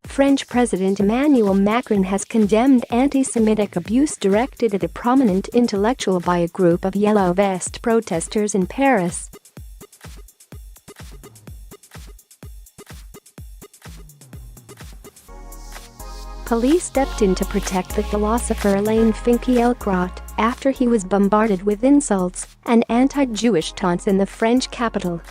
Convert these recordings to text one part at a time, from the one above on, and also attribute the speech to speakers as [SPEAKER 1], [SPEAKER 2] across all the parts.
[SPEAKER 1] French President Emmanuel Macron has condemned anti-Semitic abuse directed at a prominent intellectual by a group of yellow vest protesters in Paris. Police stepped in to protect the philosopher Alain Finkielkraut after he was bombarded with insults and anti-Jewish taunts in the French capital.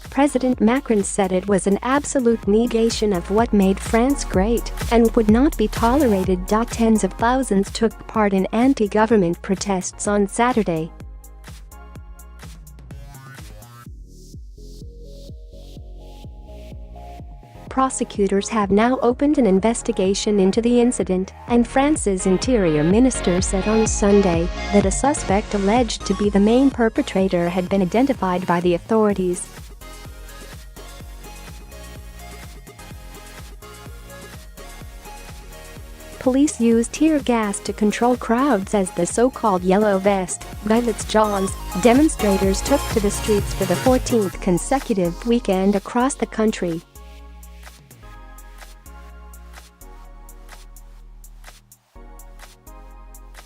[SPEAKER 1] President Macron said it was an absolute negation of what made France great and would not be tolerated. Tens of thousands took part in anti-government protests on Saturday. Prosecutors have now opened an investigation into the incident, and France's interior minister said on Sunday that a suspect alleged to be the main perpetrator had been identified by the authorities. Police used tear gas to control crowds as the so-called yellow vest Gilets demonstrators took to the streets for the 14th consecutive weekend across the country.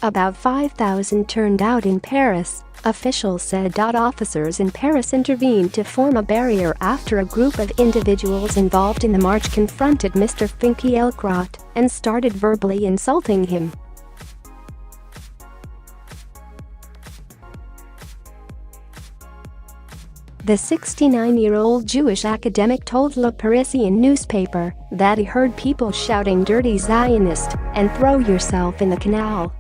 [SPEAKER 1] About 5,000 turned out in Paris, officials said. Officers in Paris intervened to form a barrier after a group of individuals involved in the march confronted Mr. Finkielkraut and started verbally insulting him. The 69-year-old Jewish academic told Le Parisien newspaper that he heard people shouting "Dirty Zionist" and "Throw yourself in the canal."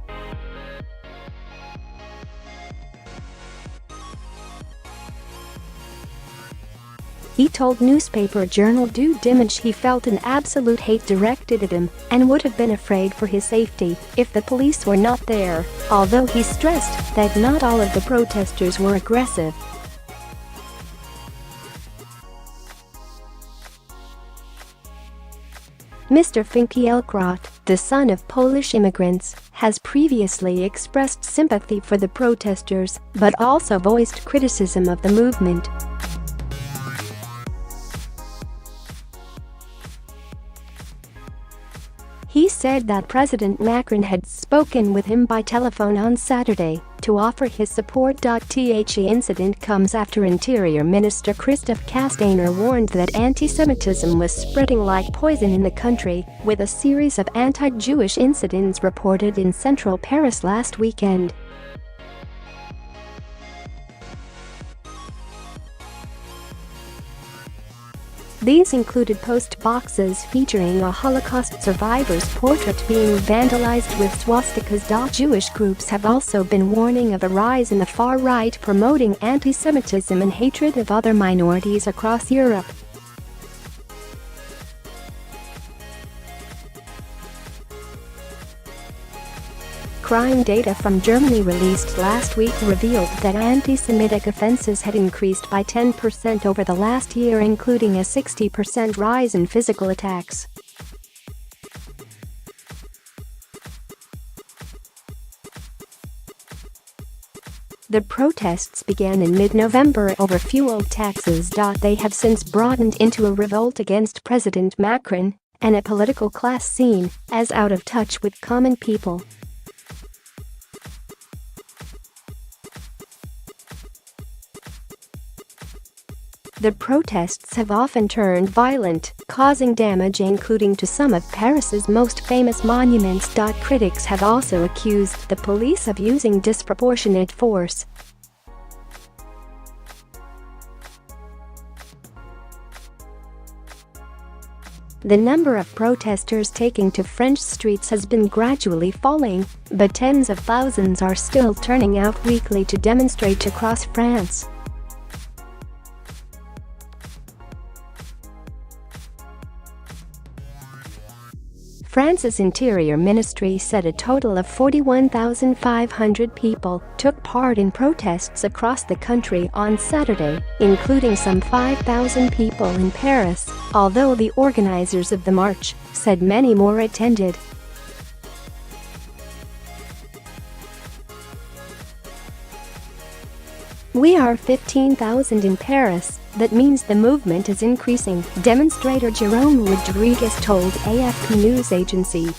[SPEAKER 1] He told newspaper Journal du Dimanche he felt an absolute hate directed at him and would have been afraid for his safety if the police were not there, although he stressed that not all of the protesters were aggressive. Mr. Finkielkraut, the son of Polish immigrants, has previously expressed sympathy for the protesters but also voiced criticism of the movement. He said that President Macron had spoken with him by telephone on Saturday to offer his support. The incident comes after Interior Minister Christophe Castaner warned that anti-Semitism was spreading like poison in the country, with a series of anti-Jewish incidents reported in central Paris last weekend. These included post boxes featuring a Holocaust survivor's portrait being vandalized with swastikas. Jewish groups have also been warning of a rise in the far right promoting anti-Semitism and hatred of other minorities across Europe. Crime data from Germany released last week revealed that anti-Semitic offenses had increased by 10% over the last year, including a 60% rise in physical attacks. The protests began in mid-November over fuel taxes. They have since broadened into a revolt against President Macron and a political class seen as out of touch with common people. The protests have often turned violent, causing damage including to some of Paris's most famous monuments. Critics have also accused the police of using disproportionate force. The number of protesters taking to French streets has been gradually falling, but tens of thousands are still turning out weekly to demonstrate across France. France's Interior Ministry said a total of 41,500 people took part in protests across the country on Saturday, including some 5,000 people in Paris, although the organizers of the march said many more attended. "We are 15,000 in Paris. That means the movement is increasing," demonstrator Jerome Rodriguez told AFP news agency.